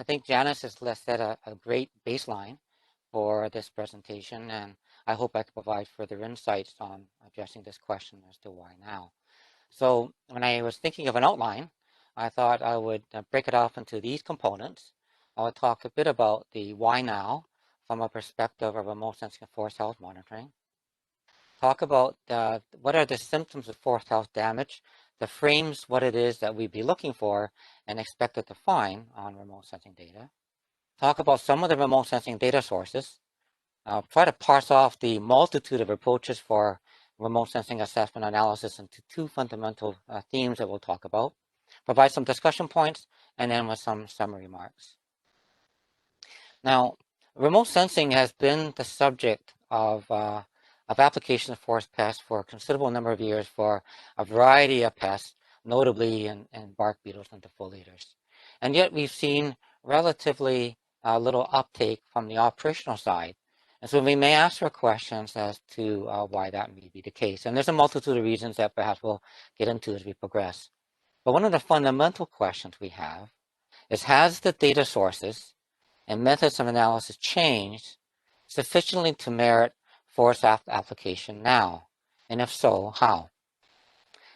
think Janice has set a great baseline for this presentation, and I hope I can provide further insights on addressing this question as to why now. So when I was thinking of an outline, I thought I would break it off into these components. I would talk a bit about the why now from a perspective of remote sensing and forest health monitoring. Talk about what are the symptoms of forest health damage, that frames what it is that we'd be looking for and expected to find on remote sensing data. Talk about some of the remote sensing data sources. Try to parse off the multitude of approaches for remote sensing assessment analysis into two fundamental themes that we'll talk about. Provide some discussion points, and then with some summary remarks. Now, remote sensing has been the subject of application of forest pests for a considerable number of years for a variety of pests, notably in bark beetles and defoliators. And yet we've seen relatively little uptake from the operational side. And so we may ask for questions as to why that may be the case. And there's a multitude of reasons that perhaps we'll get into as we progress. But one of the fundamental questions we have is, has the data sources and methods of analysis changed sufficiently to merit forest application now? And if so, how?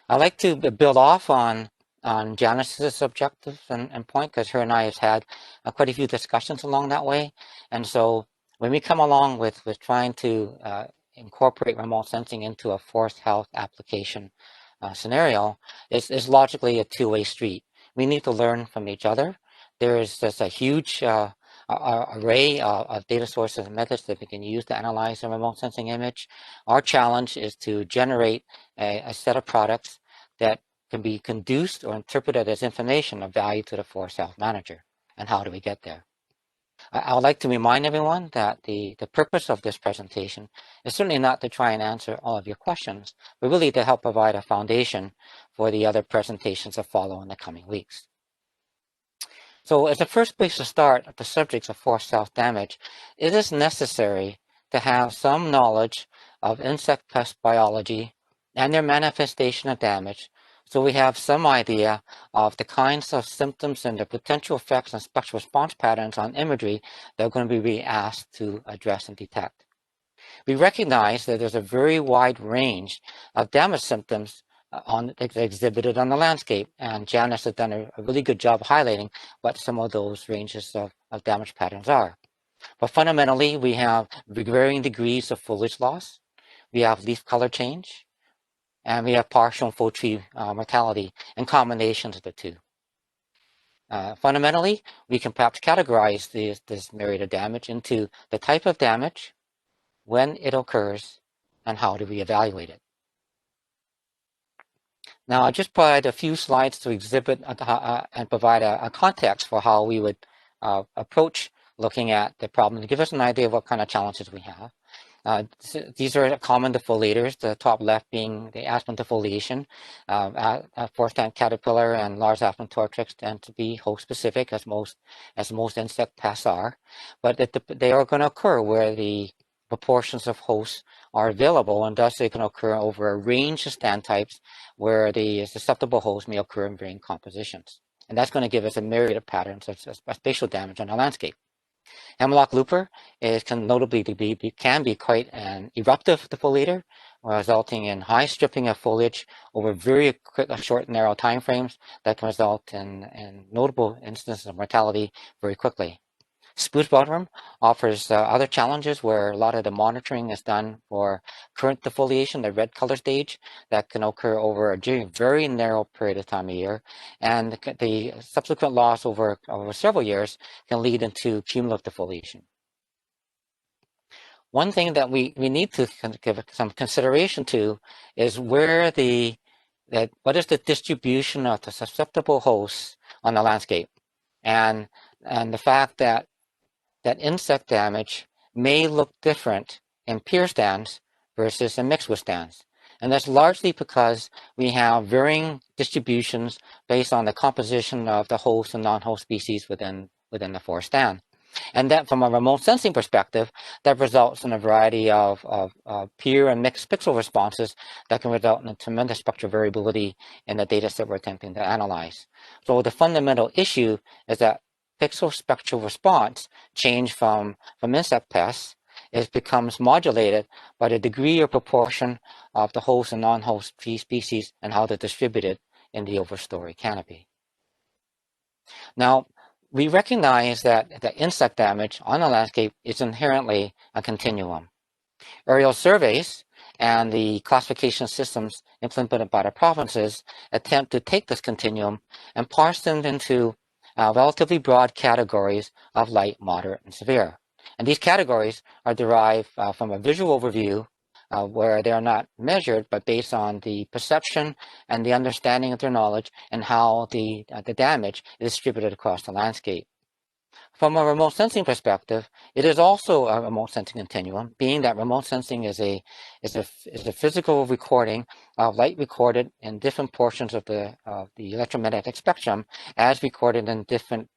I'd like to build off on Janice's objectives and point, because her and I have had quite a few discussions along that way. And so when we come along with trying to incorporate remote sensing into a forest health application scenario, it's logically a two-way street. We need to learn from each other. There is just a huge array of data sources and methods that we can use to analyze a remote sensing image. Our challenge is to generate a set of products that can be conduced or interpreted as information of value to the forest health manager. And how do we get there? I would like to remind everyone that the purpose of this presentation is certainly not to try and answer all of your questions, but really to help provide a foundation for the other presentations that follow in the coming weeks. So as a first place to start at the subjects of forest health damage, it is necessary to have some knowledge of insect pest biology and their manifestation of damage, so we have some idea of the kinds of symptoms and the potential effects and spectral response patterns on imagery that are going to be asked to address and detect. We recognize that there's a very wide range of damage symptoms exhibited on the landscape, and Janice has done a really good job highlighting what some of those ranges of damage patterns are. But fundamentally, we have varying degrees of foliage loss, we have leaf color change, and we have partial and full tree mortality and combinations of the two. Fundamentally, we can perhaps categorize this myriad of damage into the type of damage, when it occurs, and how do we evaluate it. Now, I'll just provide a few slides to exhibit and provide a context for how we would approach looking at the problem to give us an idea of what kind of challenges we have. These are common defoliators, the top left being the aspen defoliation. Forest ant caterpillar and large aspen tortrix tend to be host specific, as most insect pests are, but they are going to occur where the proportions of hosts are available, and thus they can occur over a range of stand types where the susceptible hosts may occur in varying compositions. And that's going to give us a myriad of patterns of spatial damage on the landscape. Hemlock looper can be quite an eruptive defoliator, resulting in high stripping of foliage over very quick, short, narrow time frames that can result in notable instances of mortality very quickly. Spruce bottleworm offers other challenges where a lot of the monitoring is done for current defoliation, the red color stage, that can occur over a very narrow period of time a year, and the subsequent loss over several years can lead into cumulative defoliation. One thing that we need to give some consideration to is what is the distribution of the susceptible hosts on the landscape, and the fact that insect damage may look different in pure stands versus in mixed with stands. And that's largely because we have varying distributions based on the composition of the host and non-host species within the forest stand. And that, from a remote sensing perspective, that results in a variety of pure and mixed pixel responses that can result in a tremendous spectral variability in the data set we're attempting to analyze. So the fundamental issue is that pixel spectral response change from insect pests, it becomes modulated by the degree or proportion of the host and non-host species and how they're distributed in the overstory canopy. Now, we recognize that the insect damage on the landscape is inherently a continuum. Aerial surveys and the classification systems implemented by the provinces attempt to take this continuum and parse them into relatively broad categories of light, moderate, and severe. And these categories are derived from a visual overview where they are not measured, but based on the perception and the understanding of their knowledge and how the damage is distributed across the landscape. From a remote sensing perspective, it is also a remote sensing continuum, being that remote sensing is a physical recording of light recorded in different portions of the electromagnetic spectrum, as recorded in different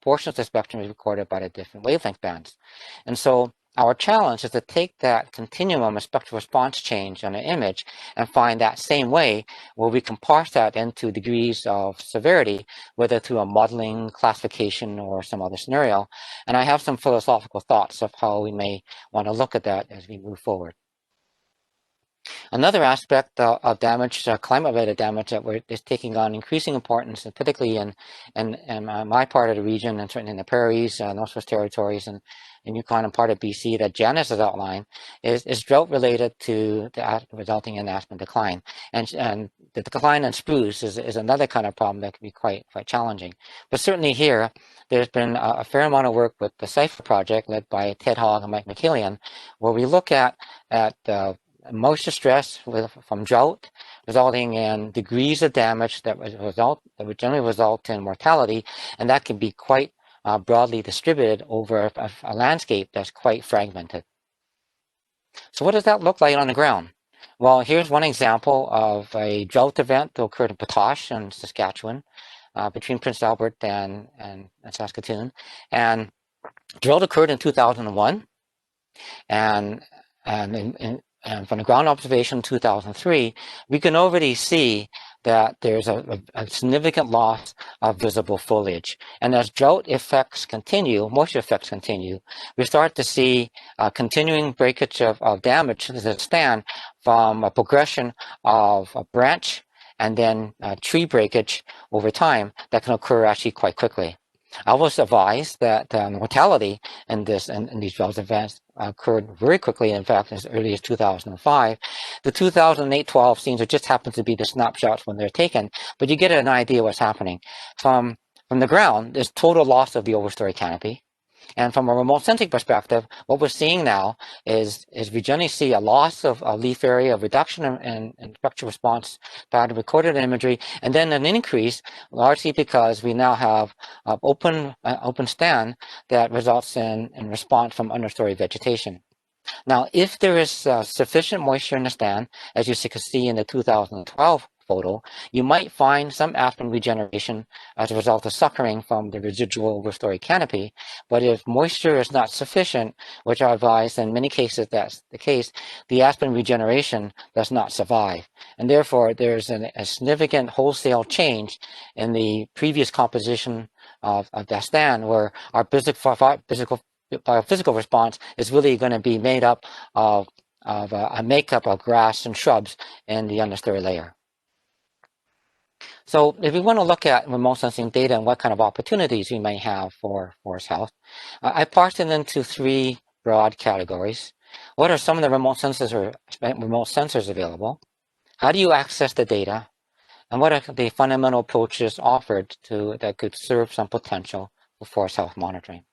portions of the spectrum is recorded by the different wavelength bands. And so our challenge is to take that continuum of spectral response change on an image and find that same way where we can parse that into degrees of severity, whether through a modeling, classification, or some other scenario. And I have some philosophical thoughts of how we may want to look at that as we move forward. Another aspect of damage, climate-related damage, that is taking on increasing importance, and particularly in my part of the region, and certainly in the prairies, Northwest Territories, and in Yukon and part of BC, that Janice has outlined, is drought-related to the resulting in aspen decline. And the decline in spruce is another kind of problem that can be quite challenging. But certainly here, there's been a fair amount of work with the CIPHER project led by Ted Hogg and Mike McKillian, where we look at moisture stress from drought, resulting in degrees of damage that would generally result in mortality, and that can be quite broadly distributed over a landscape that's quite fragmented. So what does that look like on the ground? Well, here's one example of a drought event that occurred in Potash in Saskatchewan, between Prince Albert and Saskatoon. And drought occurred in 2001, and from the ground observation in 2003, we can already see that there's a significant loss of visible foliage. And as drought effects continue, moisture effects continue, we start to see continuing breakage of damage to the stand from a progression of a branch and then tree breakage over time that can occur actually quite quickly. I was advised that mortality in these drought events occurred very quickly, in fact, as early as 2005. The 2008-12 scenes, it just happens to be the snapshots when they're taken, but you get an idea what's happening. From the ground, there's total loss of the overstory canopy. And from a remote sensing perspective, what we're seeing now is we generally see a loss of leaf area, a reduction in spectral response by the recorded imagery, and then an increase, largely because we now have open stand that results in response from understory vegetation. Now, if there is sufficient moisture in the stand, as you can see in the 2012 photo, you might find some aspen regeneration as a result of suckering from the residual overstory canopy. But if moisture is not sufficient, which I advise in many cases that's the case, the aspen regeneration does not survive. And therefore, there's a significant wholesale change in the previous composition of that stand, where our biophysical response is really going to be made up of a makeup of grass and shrubs in the understory layer. So if we want to look at remote sensing data and what kind of opportunities we may have for forest health, I parsed it into three broad categories. What are some of the remote sensors available? How do you access the data? And what are the fundamental approaches offered that could serve some potential for forest health monitoring?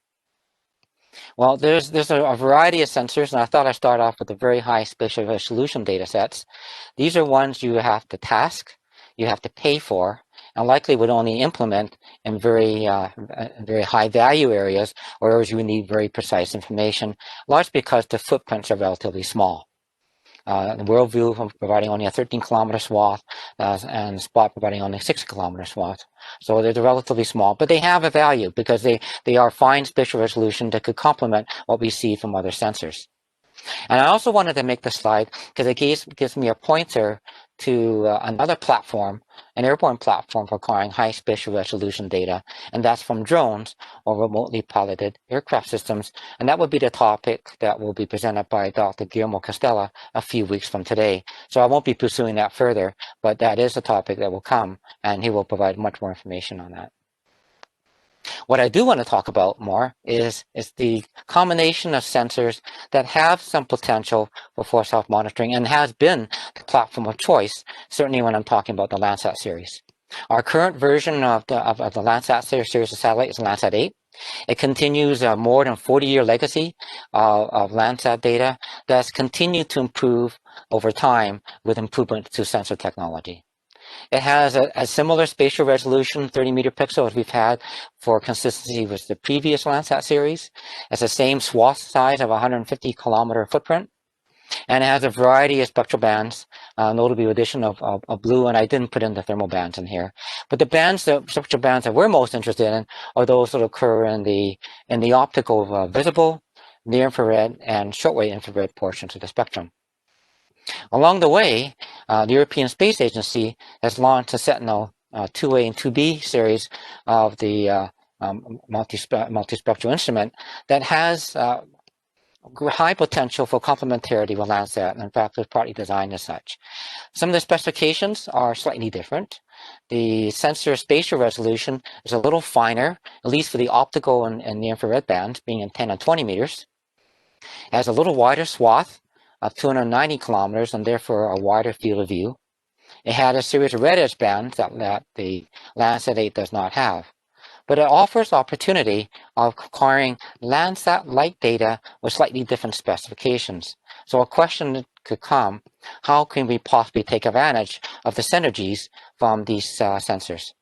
Well, there's a variety of sensors, and I thought I'd start off with the very high spatial resolution data sets. These are ones you have to task, you have to pay for, and likely would only implement in very high value areas, or areas you need very precise information, largely because the footprints are relatively small. The Worldview providing only a 13-kilometer swath, and Spot providing only a 6-kilometer swath. So they're relatively small, but they have a value because they are fine spatial resolution that could complement what we see from other sensors. And I also wanted to make this slide because it gives me a pointer to another platform, an airborne platform for acquiring high spatial resolution data, and that's from drones or remotely piloted aircraft systems. And that would be the topic that will be presented by Dr. Guillermo Costella a few weeks from today. So I won't be pursuing that further, but that is a topic that will come, and he will provide much more information on that. What I do want to talk about more is the combination of sensors that have some potential for forest health monitoring and has been the platform of choice, certainly when I'm talking about the Landsat series. Our current version of the Landsat series of satellite is Landsat 8. It continues a more than 40-year legacy of Landsat data that's continued to improve over time with improvements to sensor technology. It has a similar spatial resolution, 30-meter pixel, as we've had for consistency with the previous Landsat series. It's the same swath size of 150-kilometer footprint, and it has a variety of spectral bands, notably with the addition of blue, and I didn't put in the thermal bands in here. But the spectral bands that we're most interested in are those that occur in the optical visible, near infrared, and shortwave infrared portions of the spectrum. Along the way, the European Space Agency has launched a Sentinel 2A and 2B series of the multispectral instrument that has high potential for complementarity with Landsat, and in fact, was partly designed as such. Some of the specifications are slightly different. The sensor spatial resolution is a little finer, at least for the optical and the infrared bands, being in 10 and 20 meters. It has a little wider swath of 290 kilometers and therefore a wider field of view. It had a series of red edge bands that the Landsat 8 does not have. But it offers opportunity of acquiring Landsat-like data with slightly different specifications. So a question could come, how can we possibly take advantage of the synergies from these sensors?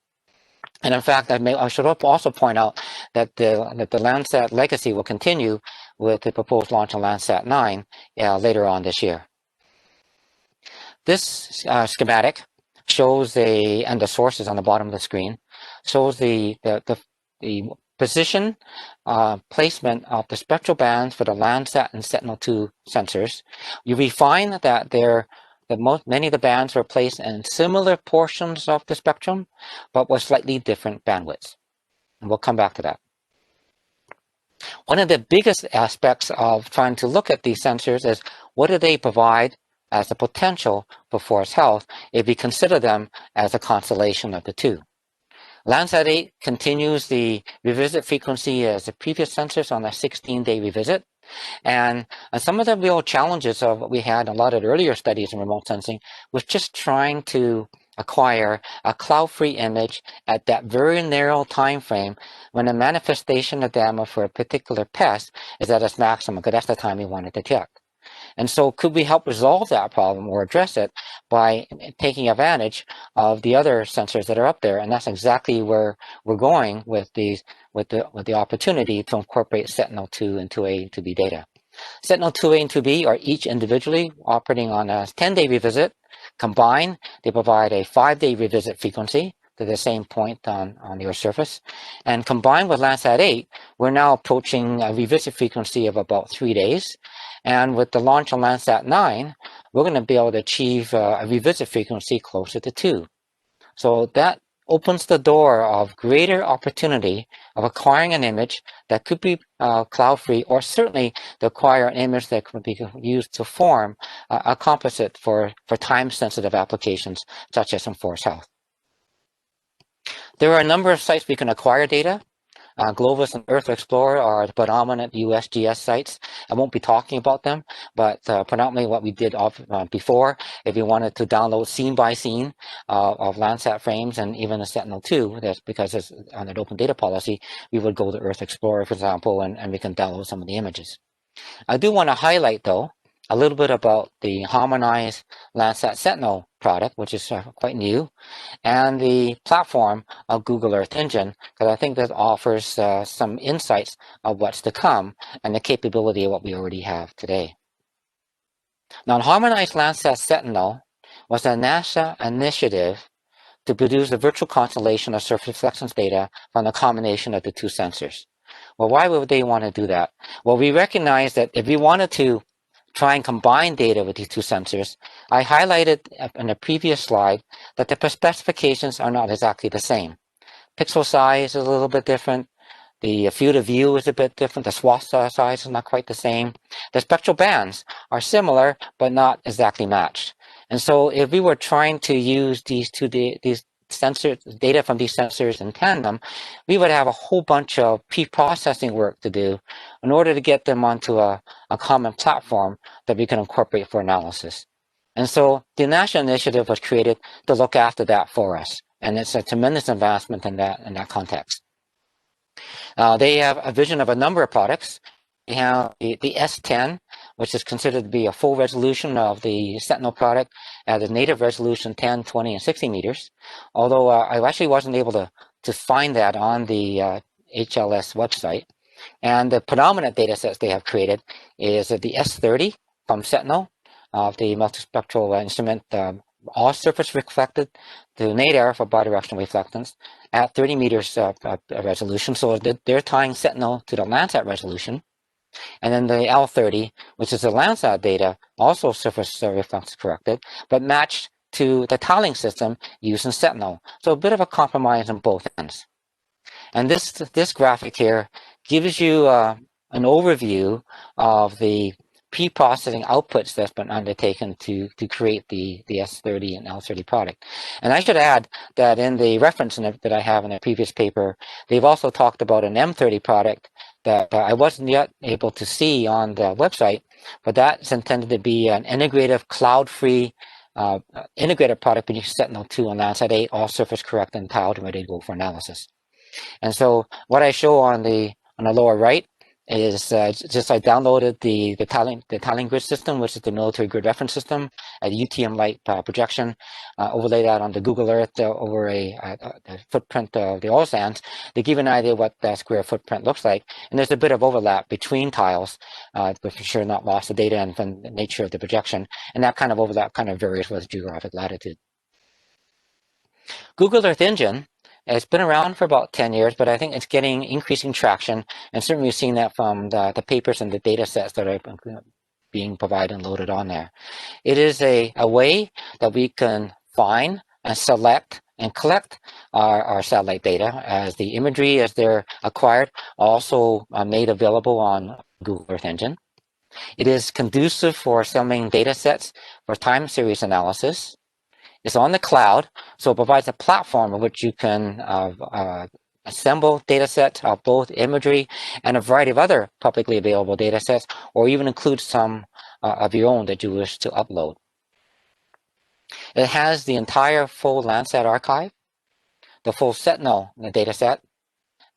And in fact, I should also point out that the Landsat legacy will continue with the proposed launch of Landsat 9 later on this year. This schematic shows and the sources on the bottom of the screen, shows the position placement of the spectral bands for the Landsat and Sentinel-2 sensors. You refine that many of the bands were placed in similar portions of the spectrum, but with slightly different bandwidths. And we'll come back to that. One of the biggest aspects of trying to look at these sensors is what do they provide as a potential for forest health if we consider them as a constellation of the two. Landsat 8 continues the revisit frequency as the previous sensors on a 16-day revisit. And some of the real challenges of what we had in a lot of earlier studies in remote sensing was just trying to acquire a cloud-free image at that very narrow time frame when the manifestation of damage for a particular pest is at its maximum, because that's the time we want to detect. And so could we help resolve that problem or address it by taking advantage of the other sensors that are up there? And that's exactly where we're going with the opportunity to incorporate Sentinel-2 and 2A and 2B data. Sentinel-2A and 2B are each individually operating on a 10-day revisit. Combined, they provide a 5-day revisit frequency to the same point on the Earth's surface. And combined with Landsat 8, we're now approaching a revisit frequency of about 3 days. And with the launch of Landsat 9, we're going to be able to achieve a revisit frequency closer to 2. So that opens the door of greater opportunity of acquiring an image that could be cloud-free, or certainly to acquire an image that could be used to form a composite for time-sensitive applications, such as in forest health. There are a number of sites we can acquire data. Globus and Earth Explorer are the predominant USGS sites. I won't be talking about them, but predominantly what we did before, if you wanted to download scene by scene of Landsat frames and even a Sentinel-2, that's because it's on an open data policy, we would go to Earth Explorer, for example, and we can download some of the images. I do want to highlight, though, a little bit about the harmonized Landsat Sentinel product, which is quite new, and the platform of Google Earth Engine, because I think that offers some insights of what's to come and the capability of what we already have today. Now, harmonized Landsat Sentinel was a NASA initiative to produce a virtual constellation of surface reflections data from the combination of the two sensors. Well, why would they want to do that? Well, we recognize that if we wanted to try and combine data with these two sensors, I highlighted in a previous slide that the specifications are not exactly the same. Pixel size is a little bit different. The field of view is a bit different. The swath size is not quite the same. The spectral bands are similar, but not exactly matched. And so if we were trying to use these sensors, data from these sensors in tandem, we would have a whole bunch of pre-processing work to do in order to get them onto a common platform that we can incorporate for analysis. And so the national initiative was created to look after that for us. And it's a tremendous advancement in that context. They have a vision of a number of products. They have the S10, which is considered to be a full resolution of the Sentinel product at a native resolution 10, 20, and 60 meters. Although I actually wasn't able to find that on the HLS website. And the predominant data sets they have created is the S30 from Sentinel, the multispectral instrument, all surface reflected, the nadir for bidirectional reflectance at 30 meters resolution. So they're tying Sentinel to the Landsat resolution. And then the L30, which is the Landsat data, also surface reflectance corrected, but matched to the tiling system using Sentinel. So a bit of a compromise on both ends. And this graphic here gives you an overview of the pre-processing outputs that's been undertaken to create the S30 and L30 product. And I should add that in the reference that I have in a previous paper, they've also talked about an M30 product that I wasn't yet able to see on the website, but that's intended to be an integrative, cloud-free, integrated product between Sentinel 2 and Landsat 8, all surface correct and tiled and ready to go for analysis. And so what I show on the lower right is just I downloaded the tiling grid system, which is the military grid reference system, a UTM light projection, overlay that on the Google Earth over a footprint of the oil sands to give an idea what that square footprint looks like. And there's a bit of overlap between tiles, but for sure not loss of data and from the nature of the projection. And that kind of overlap kind of varies with geographic latitude. Google Earth Engine, it's been around for about 10 years, but I think it's getting increasing traction. And certainly we've seen that from the papers and the data sets that are being provided and loaded on there. It is a way that we can find and select and collect our satellite data as the imagery as they're acquired, also made available on Google Earth Engine. It is conducive for assembling data sets for time series analysis. It's on the cloud, so it provides a platform in which you can assemble data sets of both imagery and a variety of other publicly available data sets, or even include some of your own that you wish to upload. It has the entire full Landsat archive, the full Sentinel data set,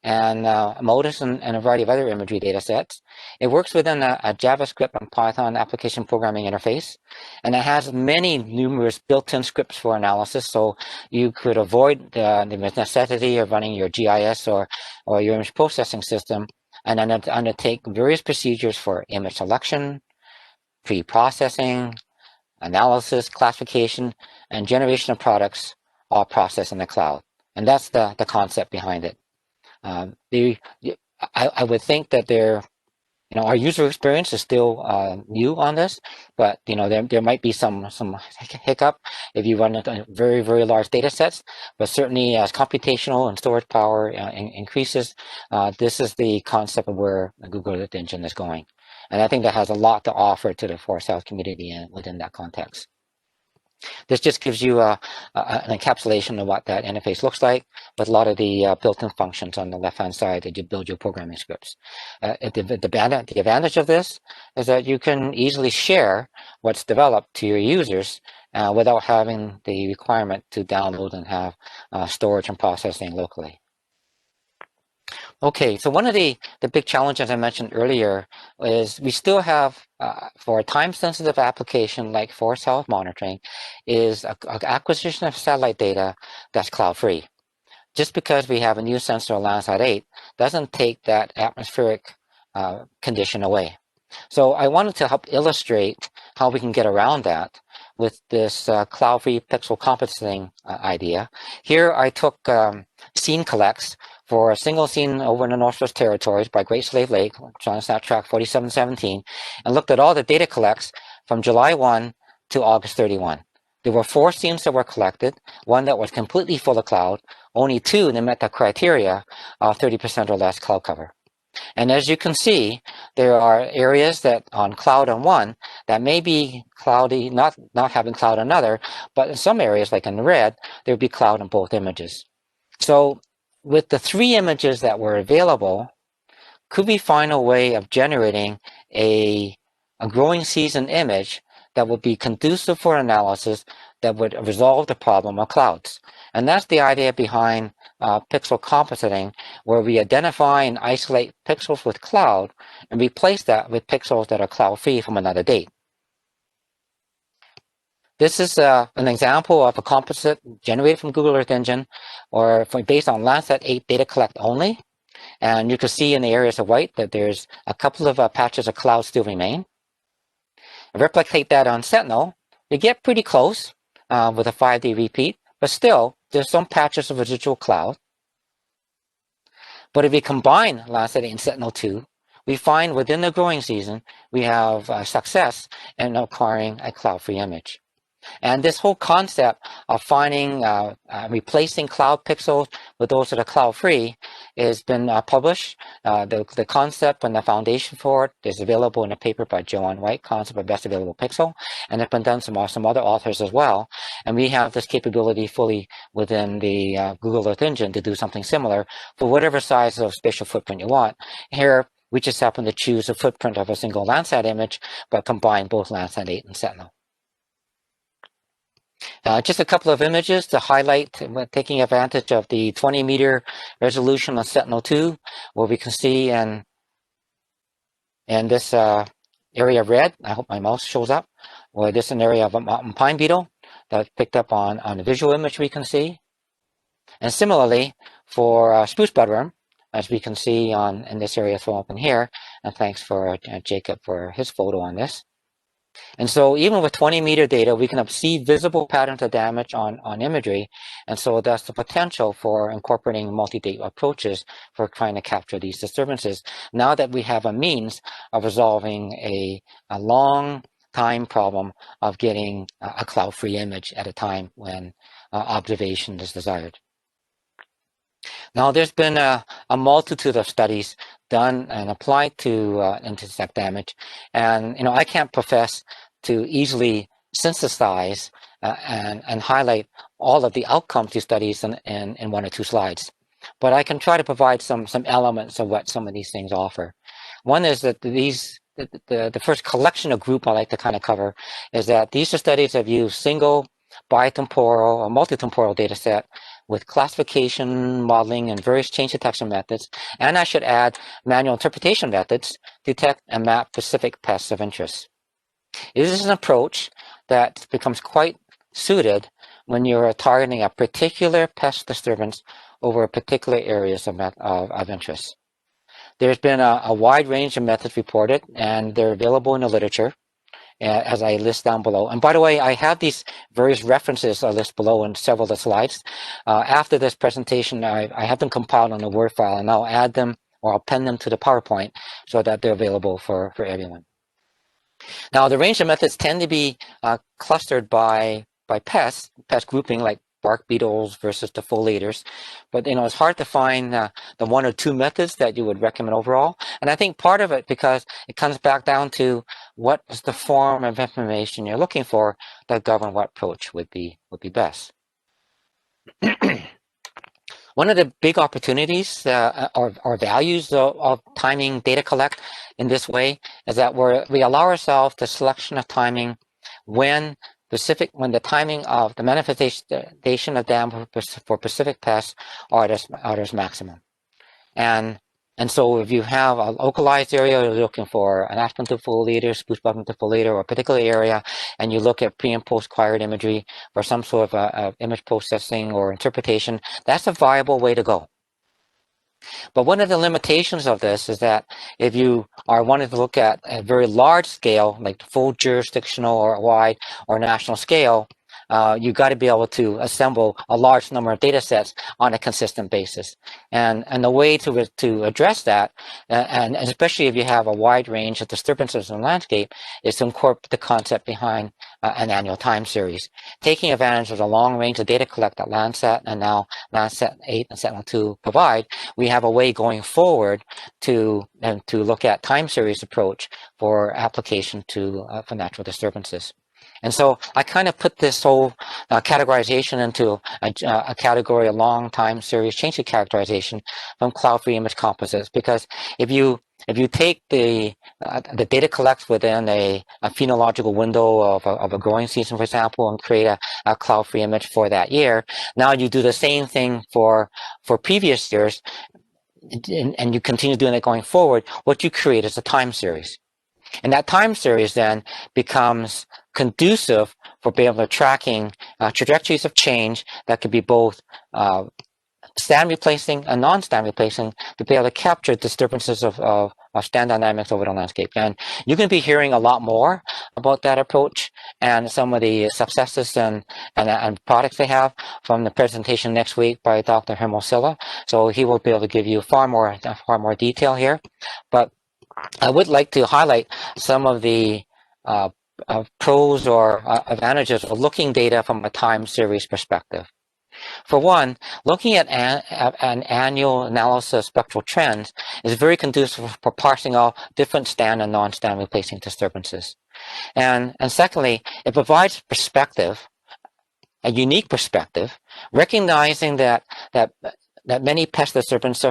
and MODIS and a variety of other imagery data sets. It works within a JavaScript and Python application programming interface, and it has numerous built-in scripts for analysis, so you could avoid the necessity of running your GIS or your image processing system, and then undertake various procedures for image selection, pre-processing, analysis, classification, and generation of products, all processed in the cloud. And that's the concept behind it. I would think that our user experience is still new on this, but there might be some hiccup if you run very, very large data sets. But certainly, as computational and storage power increases, this is the concept of where the Google Earth Engine is going, and I think that has a lot to offer to the Forest Health community within that context. This just gives you an encapsulation of what that interface looks like, with a lot of the built-in functions on the left-hand side that you build your programming scripts. The advantage of this is that you can easily share what's developed to your users without having the requirement to download and have storage and processing locally. Okay, so one of the big challenges I mentioned earlier is we still have, for a time-sensitive application like forest health monitoring, is acquisition of satellite data that's cloud-free. Just because we have a new sensor on Landsat 8 doesn't take that atmospheric condition away. So I wanted to help illustrate how we can get around that with this cloud-free pixel compositing idea. Here I took scene collects for a single scene over in the Northwest Territories by Great Slave Lake, on Stat Track 4717, and looked at all the data collects from July 1 to August 31. There were 4 scenes that were collected, 1 that was completely full of cloud, only 2 that met the criteria of 30% or less cloud cover. And as you can see, there are areas that on cloud on one that may be cloudy, not having cloud on another, but in some areas, like in red, there would be cloud in both images. So with the 3 images that were available, could we find a way of generating a growing season image that would be conducive for analysis that would resolve the problem of clouds? And that's the idea behind pixel compositing, where we identify and isolate pixels with cloud and replace that with pixels that are cloud-free from another date. This is an example of a composite generated from Google Earth Engine, or based on Landsat 8 data collect only. And you can see in the areas of white that there's a couple of patches of cloud still remain. Replicate that on Sentinel, you get pretty close with a 5-day repeat, but still there's some patches of residual cloud. But if we combine Landsat 8 and Sentinel-2, we find within the growing season, we have success in acquiring a cloud-free image. And this whole concept of finding, replacing cloud pixels with those that are cloud-free has been published. The concept and the foundation for it is available in a paper by Joanne White, Concept of Best Available Pixel, and it's been done some other authors as well. And we have this capability fully within the Google Earth Engine to do something similar for whatever size of spatial footprint you want. Here, we just happen to choose a footprint of a single Landsat image, but combine both Landsat 8 and Sentinel. Just a couple of images to highlight taking advantage of the 20-meter resolution on Sentinel-2, where we can see in this area of red, I hope my mouse shows up, where this is an area of a mountain pine beetle that's picked up on the visual image we can see. And similarly, for spruce budworm, as we can see in this area thrown up in here, and thanks for Jacob for his photo on this. And so even with 20-meter data, we can see visible patterns of damage on imagery. And so that's the potential for incorporating multi-date approaches for trying to capture these disturbances. Now that we have a means of resolving a long time problem of getting a cloud-free image at a time when observation is desired. Now, there's been a multitude of studies done and applied to insect damage, and I can't profess to easily synthesize and highlight all of the outcomes of studies in 1 or 2 slides, but I can try to provide some elements of what some of these things offer. One is that the first collection of group I like to kind of cover is that these are studies that have used single, bitemporal, or multitemporal data set with classification, modeling, and various change detection methods, and I should add manual interpretation methods to detect and map specific pests of interest. This is an approach that becomes quite suited when you're targeting a particular pest disturbance over particular areas of interest. There's been a wide range of methods reported, and they're available in the literature, as I list down below. And by the way, I have these various references I list below in several of the slides. After this presentation, I have them compiled on a Word file, and I'll add them or I'll pen them to the PowerPoint so that they're available for everyone. Now, the range of methods tend to be clustered by pest grouping, like bark beetles versus defoliators, but it's hard to find the 1 or 2 methods that you would recommend overall. And I think part of it because it comes back down to what is the form of information you're looking for that govern what approach would be best. One of the big opportunities or values of timing data collect in this way is that we allow ourselves the selection of timing when the timing of the manifestation of damage for specific pests are at its maximum. And so if you have a localized area, you're looking for an aspen defoliator, spruce budworm defoliator, or a particular area, and you look at pre and post acquired imagery for some sort of image processing or interpretation, that's a viable way to go. But one of the limitations of this is that if you are wanting to look at a very large scale, like full jurisdictional or wide or national scale, you've got to be able to assemble a large number of data sets on a consistent basis. And the way to address that, and especially if you have a wide range of disturbances in the landscape, is to incorporate the concept behind an annual time series. Taking advantage of the long range of data collect that Landsat and now Landsat 8 and Sentinel-2 provide, we have a way going forward to look at time series approach for application for natural disturbances. And so I kind of put this whole categorization into a category, a long time series change of characterization from cloud-free image composites, because if you take the data collects within a phenological window of a growing season, for example, and create a cloud-free image for that year, now you do the same thing for previous years, and you continue doing it going forward, what you create is a time series. And that time series then becomes conducive for being able to tracking trajectories of change that could be both stand replacing and non-stand replacing, to be able to capture disturbances of stand dynamics over the landscape. And you're going to be hearing a lot more about that approach and some of the successes and products they have from the presentation next week by Dr. Hermosilla. So he will be able to give you far more detail here. But I would like to highlight some of the pros or advantages of looking data from a time series perspective. For one, looking at an annual analysis of spectral trends is very conducive for parsing out different stand and non-stand replacing disturbances. And secondly, it provides perspective, a unique perspective, recognizing that many pest disturbances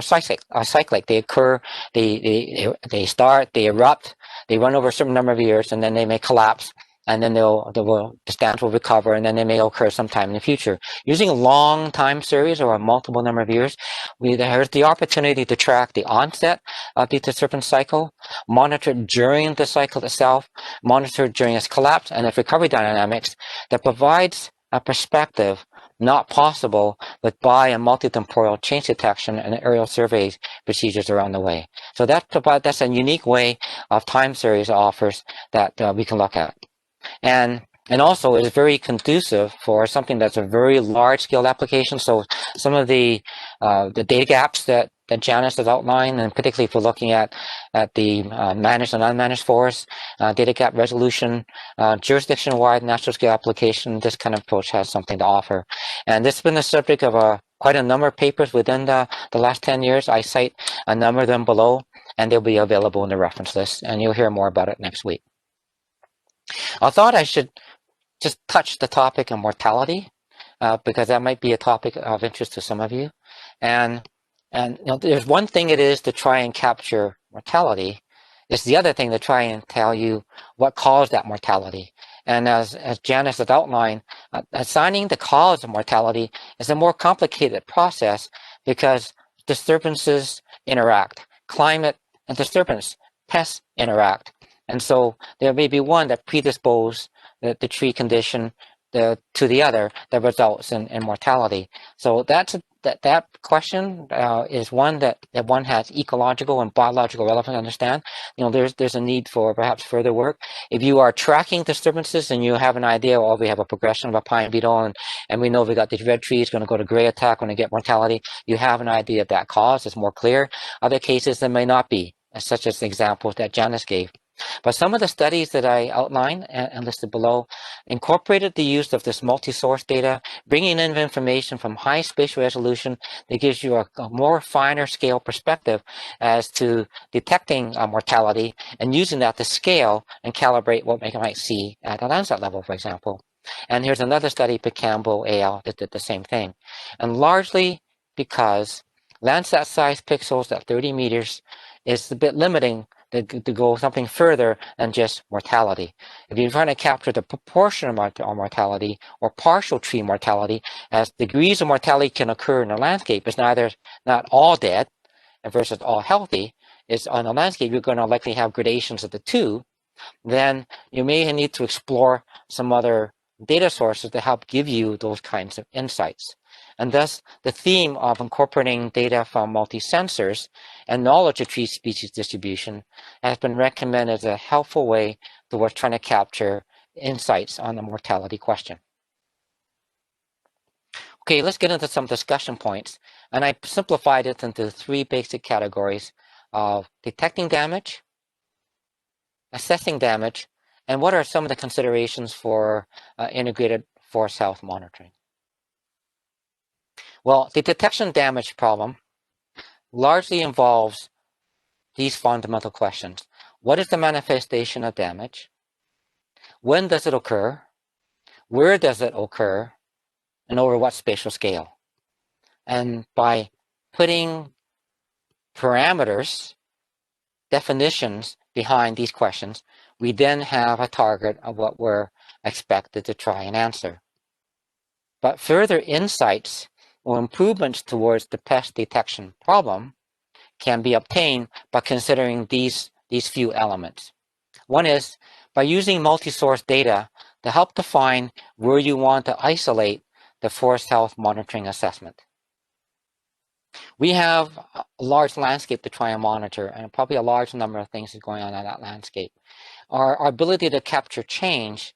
are cyclic. They occur, they start, they erupt, they run over a certain number of years, and then they may collapse, and then the stands will recover, and then they may occur sometime in the future. Using a long time series or a multiple number of years, there's the opportunity to track the onset of the disturbance cycle, monitor during the cycle itself, monitor during its collapse and its recovery dynamics, that provides a perspective not possible with bi- and multi-temporal change detection and aerial survey procedures around the way. So that's a unique way of time series offers that we can look at. And also is very conducive for something that's a very large scale application. So some of the data gaps that Janice has outlined, and particularly if we're looking at the managed and unmanaged forests, data gap resolution, jurisdiction-wide national scale application, this kind of approach has something to offer. And this has been the subject of quite a number of papers within the last 10 years. I cite a number of them below, and they'll be available in the reference list, and you'll hear more about it next week. I thought I should just touch the topic of mortality, because that might be a topic of interest to some of you. And there's one thing it is to try and capture mortality. It's the other thing to try and tell you what caused that mortality. And as Janice had outlined, assigning the cause of mortality is a more complicated process because disturbances interact. Climate and disturbance, pests interact. And so there may be one that predisposes the tree condition to the other that results in mortality. So that question is one that one has ecological and biological relevance to understand. There's a need for perhaps further work. If you are tracking disturbances and you have an idea, well, we have a progression of a pine beetle, and we know we got these red trees going to go to gray attack when they get mortality, you have an idea of that cause. It's more clear. Other cases there may not be, such as the examples that Janice gave. But some of the studies that I outlined and listed below incorporated the use of this multi-source data, bringing in information from high spatial resolution that gives you a more finer scale perspective as to detecting mortality, and using that to scale and calibrate what you might see at a Landsat level, for example. And here's another study by Campbell al. that did the same thing. And largely because Landsat size pixels at 30 meters is a bit limiting to go something further than just mortality. If you're trying to capture the proportion of mortality or partial tree mortality, as degrees of mortality can occur in the landscape, it's not all dead versus all healthy. It's on the landscape, you're going to likely have gradations of the two. Then you may need to explore some other data sources to help give you those kinds of insights. And thus, the theme of incorporating data from multi-sensors and knowledge of tree species distribution has been recommended as a helpful way towards trying to capture insights on the mortality question. Okay, let's get into some discussion points. And I simplified it into 3 basic categories of detecting damage, assessing damage, and what are some of the considerations for integrated forest health monitoring. Well, the detection damage problem largely involves these fundamental questions. What is the manifestation of damage? When does it occur? Where does it occur? And over what spatial scale? And by putting parameters, definitions behind these questions, we then have a target of what we're expected to try and answer. But further insights or improvements towards the pest detection problem can be obtained by considering these few elements. One is by using multi-source data to help define where you want to isolate the forest health monitoring assessment. We have a large landscape to try and monitor, and probably a large number of things is going on in that landscape. Our ability to capture change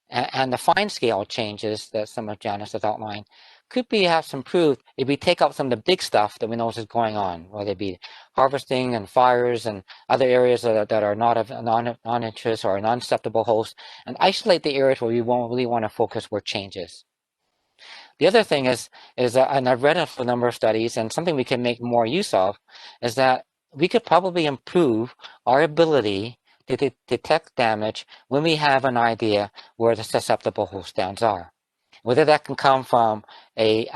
and the fine scale changes that some of Janice has outlined could be perhaps improved if we take out some of the big stuff that we know is going on, whether it be harvesting and fires and other areas that are not of non-interest or non-acceptable hosts, and isolate the areas where we won't really want to focus where change is. The other thing is and I've read a number of studies, and something we can make more use of, is that we could probably improve our ability to detect damage when we have an idea where the susceptible host stands are. Whether that can come from a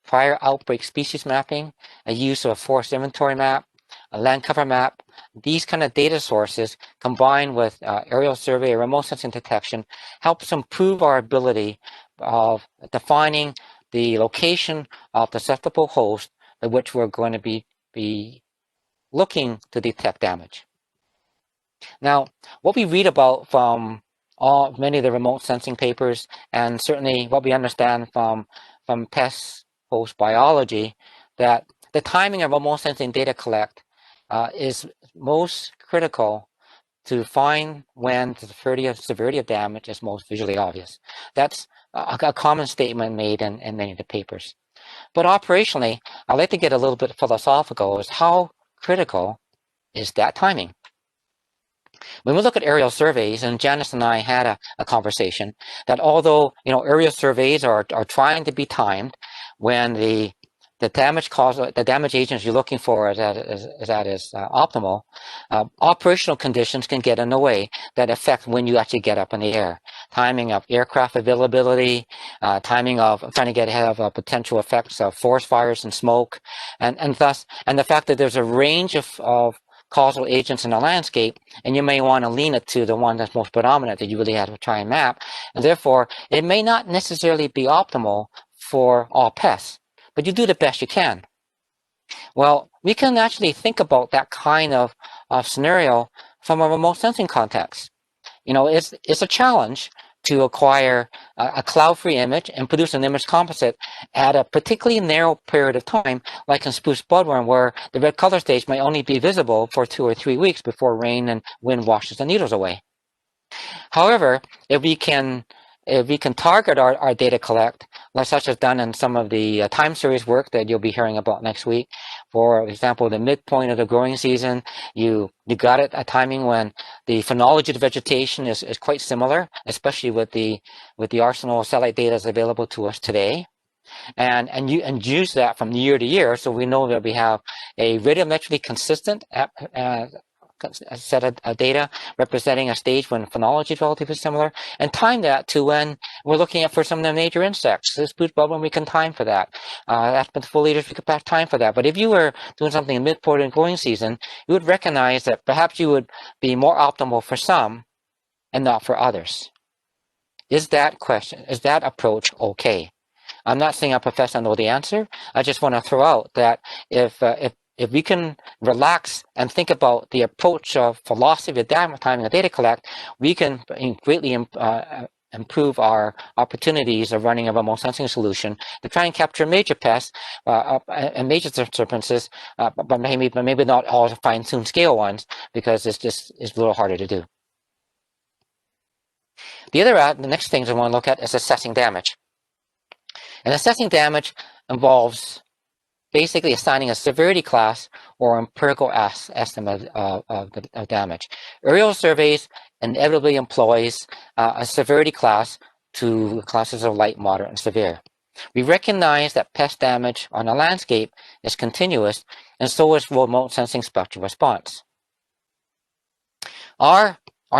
prior outbreak species mapping, a use of a forest inventory map, a land cover map, these kind of data sources combined with aerial survey or remote sensing detection helps improve our ability of defining the location of the susceptible host at which we're going to be looking to detect damage. Now, what we read about from many of the remote sensing papers, and certainly what we understand from pest host biology, that the timing of remote sensing data collect is most critical to find when the severity of damage is most visually obvious. That's a common statement made in many of the papers. But operationally, I'd like to get a little bit philosophical, is how critical is that timing? When we look at aerial surveys, and Janice and I had a conversation, that although aerial surveys are trying to be timed when the damage agents you're looking for is optimal, operational conditions can get in the way that affect when you actually get up in the air. Timing of aircraft availability, timing of trying to get ahead of potential effects of forest fires and smoke, and the fact that there's a range of causal agents in the landscape, and you may want to lean it to the one that's most predominant that you really have to try and map, and therefore it may not necessarily be optimal for all pests, but you do the best you can. Well, we can actually think about that kind of scenario from a remote sensing context. It's a challenge to acquire a cloud-free image and produce an image composite at a particularly narrow period of time, like in spruce bloodworm, where the red color stage might only be visible for 2 or 3 weeks before rain and wind washes the needles away. However, if we can target our data collect, like such as done in some of the time series work that you'll be hearing about next week. For example, the midpoint of the growing season, you got it a timing when the phenology of vegetation is quite similar, especially with the arsenal of satellite data that's available to us today. And use that from year to year, so we know that we have a radiometrically consistent a set of data representing a stage when phenology is relatively similar, and time that to when we're looking at for some of the major insects. This spruce bloodworm, we can time for that. Aspen foliators, we could have time for that. But if you were doing something in mid-point and growing season, you would recognize that perhaps you would be more optimal for some and not for others. Is that approach okay? I'm not saying I profess I know the answer. I just want to throw out that if we can relax and think about the approach of philosophy of timing of data collect, we can greatly improve our opportunities of running a remote sensing solution to try and capture major pests and major disturbances, but maybe not all fine-tuned scale ones, because it's a little harder to do. The next things I want to look at is assessing damage. And assessing damage involves basically assigning a severity class or empirical estimate of damage. Aerial surveys inevitably employs a severity class to classes of light, moderate, and severe. We recognize that pest damage on a landscape is continuous, and so is remote sensing spectral response. Our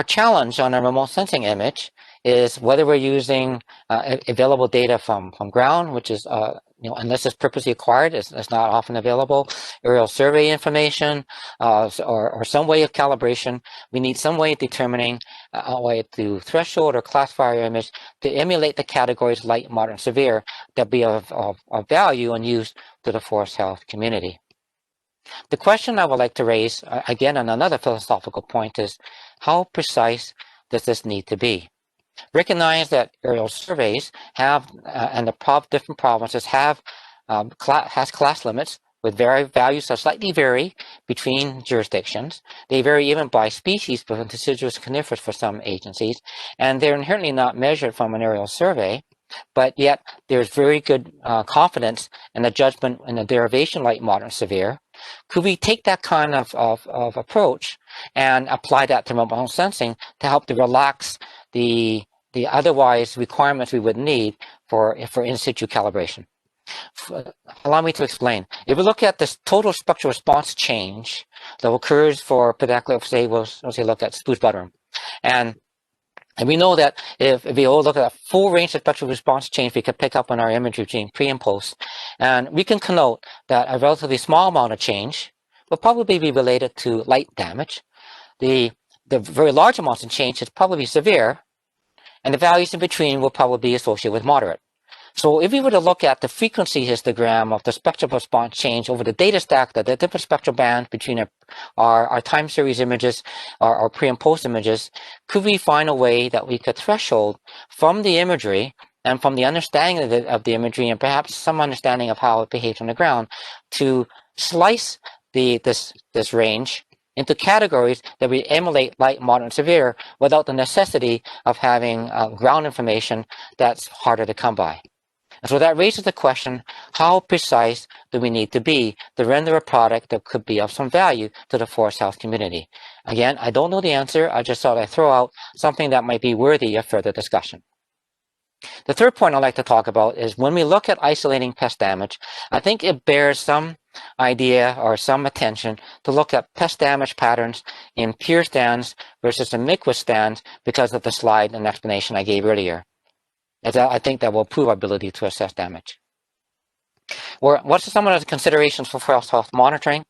challenge on a remote sensing image is whether we're using available data from ground, which is unless it's purposely acquired, it's not often available. Aerial survey information, or some way of calibration. We need some way of determining a way to threshold or classify our image to emulate the categories light, moderate, and severe that be of value and used to the forest health community. The question I would like to raise, again, on another philosophical point is, how precise does this need to be? Recognize that aerial surveys have, and the different provinces have, has class limits with values that slightly vary between jurisdictions. They vary even by species, but deciduous coniferous for some agencies, and they're inherently not measured from an aerial survey. But yet there's very good confidence in the judgment in the derivation light, moderate, severe. Could we take that kind of approach and apply that to remote sensing to help to relax the otherwise requirements we would need for in situ calibration? Allow me to explain. If we look at this total spectral response change that occurs for, particularly, say, we'll say look at spruce butternut, and we know that if we all look at a full range of spectral response change, we could pick up on our imagery between pre and post. And we can connote that a relatively small amount of change will probably be related to light damage. The very large amounts of change is probably severe, and the values in between will probably be associated with moderate. So if we were to look at the frequency histogram of the spectral response change over the data stack, the different spectral bands between our time series images, our pre and post images, could we find a way that we could threshold from the imagery and from the understanding of the imagery and perhaps some understanding of how it behaves on the ground to slice this range into categories that we emulate light, moderate, and severe without the necessity of having ground information that's harder to come by? And so that raises the question, how precise do we need to be to render a product that could be of some value to the forest health community? Again, I don't know the answer. I just thought I'd throw out something that might be worthy of further discussion. The third point I'd like to talk about is when we look at isolating pest damage, I think it bears some idea or some attention to look at pest damage patterns in pure stands versus iniquitous stands because of the slide and explanation I gave earlier. As I think that will improve our ability to assess damage. What's some of the considerations for forest health monitoring?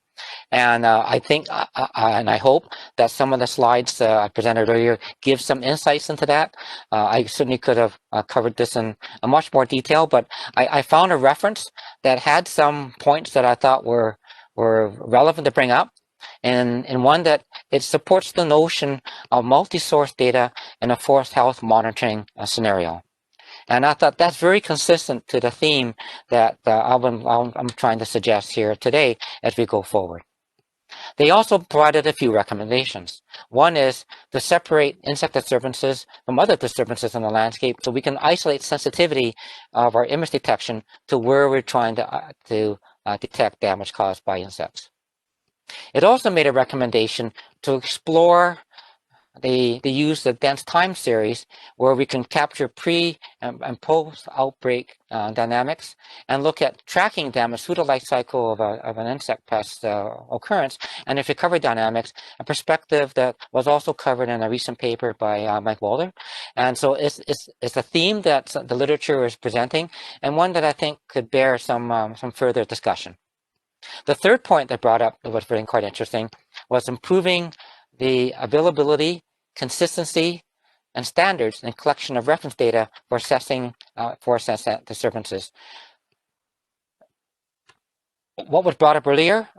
And I think, and I hope that some of the slides I presented earlier give some insights into that. I certainly could have covered this in much more detail, but I found a reference that had some points that I thought were relevant to bring up. And one that it supports the notion of multi-source data in a forest health monitoring scenario. And I thought that's very consistent to the theme that I'm trying to suggest here today as we go forward. They also provided a few recommendations. One is to separate insect disturbances from other disturbances in the landscape so we can isolate sensitivity of our image detection to where we're trying to detect damage caused by insects. It also made a recommendation to explore the use of dense time series where we can capture pre and post outbreak dynamics and look at tracking damage through the life cycle of an insect pest occurrence and its recovery dynamics, a perspective that was also covered in a recent paper by Mike Walder. And so it's a theme that the literature is presenting and one that I think could bear some further discussion. The third point they brought up that was very quite interesting was improving the availability, consistency, and standards in collection of reference data for assessing forest disturbances. What was brought up earlier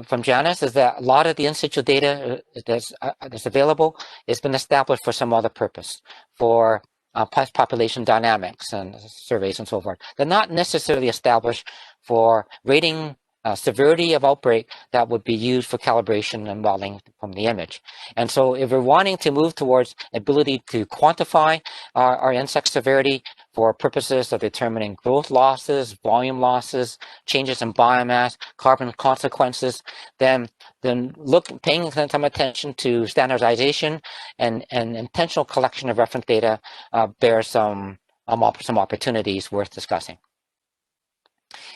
from Janice is that a lot of the in situ data that's available has been established for some other purpose, for pest population dynamics and surveys and so forth. They're not necessarily established for rating severity of outbreak that would be used for calibration and modeling from the image. And so if we're wanting to move towards ability to quantify our insect severity for purposes of determining growth losses, volume losses, changes in biomass, carbon consequences, then paying some attention to standardization and intentional collection of reference data bears some opportunities worth discussing.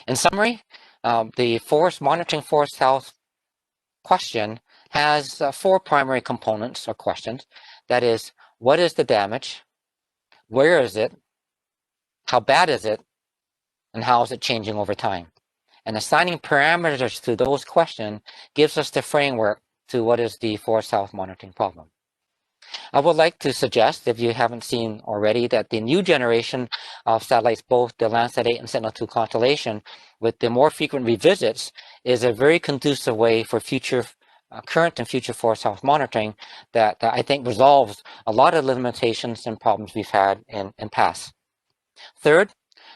In summary, the forest monitoring forest health question has 4 primary components or questions. That is, what is the damage? Where is it? How bad is it? And how is it changing over time? And assigning parameters to those questions gives us the framework to what is the forest health monitoring problem. I would like to suggest, if you haven't seen already, that the new generation of satellites, both the Landsat 8 and Sentinel-2 constellation, with the more frequent revisits, is a very conducive way for future current and future forest health monitoring that I think resolves a lot of limitations and problems we've had in past. Third,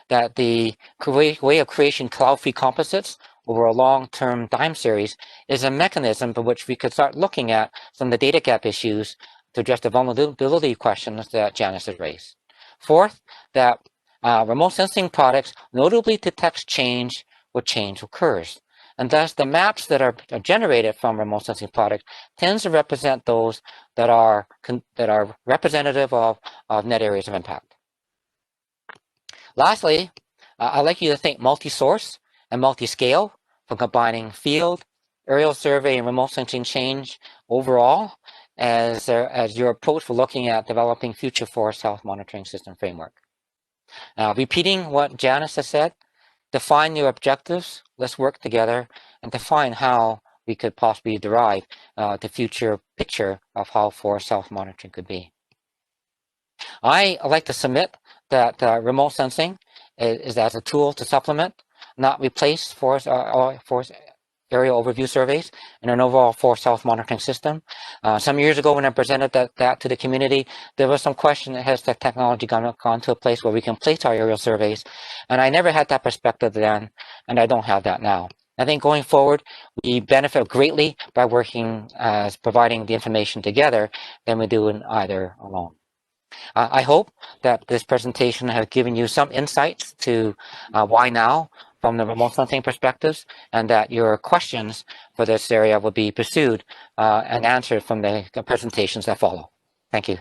that the way of creating cloud-free composites over a long-term time series is a mechanism by which we could start looking at some of the data gap issues to address the vulnerability questions that Janice has raised. Fourth, that remote sensing products notably detect change where change occurs. And thus the maps that are generated from remote sensing products tends to represent those that are representative of net areas of impact. Lastly, I'd like you to think multi-source and multi-scale for combining field, aerial survey, and remote sensing change overall as your approach for looking at developing future forest health monitoring system framework. Repeating what Janice has said, define your objectives, let's work together, and define how we could possibly derive the future picture of how forest health monitoring could be. I like to submit that remote sensing is as a tool to supplement, not replace forest area overview surveys and an overall forest health monitoring system. Some years ago when I presented that to the community, there was some question, has the technology gone to a place where we can place our aerial surveys? And I never had that perspective then, and I don't have that now. I think going forward, we benefit greatly by working as providing the information together than we do in either alone. I hope that this presentation has given you some insights to why now from the remote sensing perspectives, and that your questions for this area will be pursued and answered from the presentations that follow. Thank you.